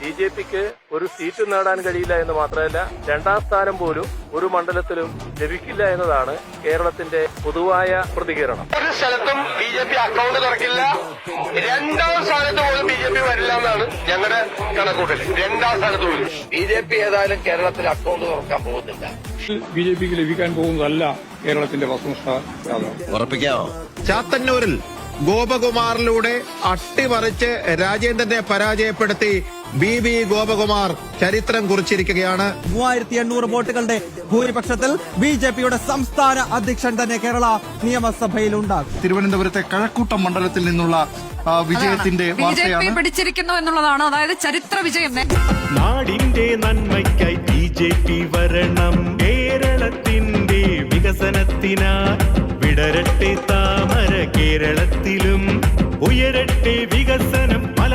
BJPക്ക് ഒരു സീറ്റ് നേടാൻ കഴിയില്ല എന്ന് മാത്രമല്ല 2ാം സ്ഥാനം പോലും ഒരു മണ്ഡലത്തിലും ലഭിക്കില്ല എന്നതാണ് കേരളത്തിന്റെ പൊതുവായ പ്രതികരണം. ഒരു സ്ഥലത്തും BJP അക്കൗണ്ട് തുറക്കില്ല. 2ാം സ്ഥാനത്ത് പോലും BJP വരില്ല എന്നാണ് ഞങ്ങളുടെ കണക്കൂട്ടൽ. 2ാം സ്ഥാനത്ത് പോലും BJP ഏതായാലും കേരളത്തിൽ അക്കൗണ്ട് തുറക്കാൻ പോകുന്നില്ല. BJPക്ക് ലഭിക്കാൻ പോകുന്നതല്ല കേരളത്തിന്റെ വസ്തുനിഷ്ഠ ഉറപ്പിക്കാമോ? ചാത്തന്നൂരിൽ ഗോപകുമാറിലൂടെ അട്ടിമറിച്ച് രാജേന്ദ്രനെ പരാജയപ്പെടുത്തി BB ഗോപകുമാർ ചരിത്രം കുറിച്ചിരിക്കുകയാണ്. 3800 വോട്ടുകളുടെ ഭൂരിപക്ഷത്തിൽ BJPയുടെ സംസ്ഥാന അധ്യക്ഷൻ തന്നെ കേരള നിയമസഭയിലുണ്ടാകും. തിരുവനന്തപുരത്തെ കഴക്കൂട്ടം മണ്ഡലത്തിൽ നിന്നുള്ള വിജയത്തിന്റെ വാർത്തയാണ് പിടിച്ചിരിക്കുന്നു എന്നുള്ളതാണ്. അതായത് ചരിത്ര വിജയം. നാടിന്റെ നന്മയ്ക്കായി BJP വരണം, കേരളത്തിന്റെ വികസനത്തിനായി വിടരട്ടെ താമര കേരളത്തിലും, ഉയരട്ടെ വികസനം പല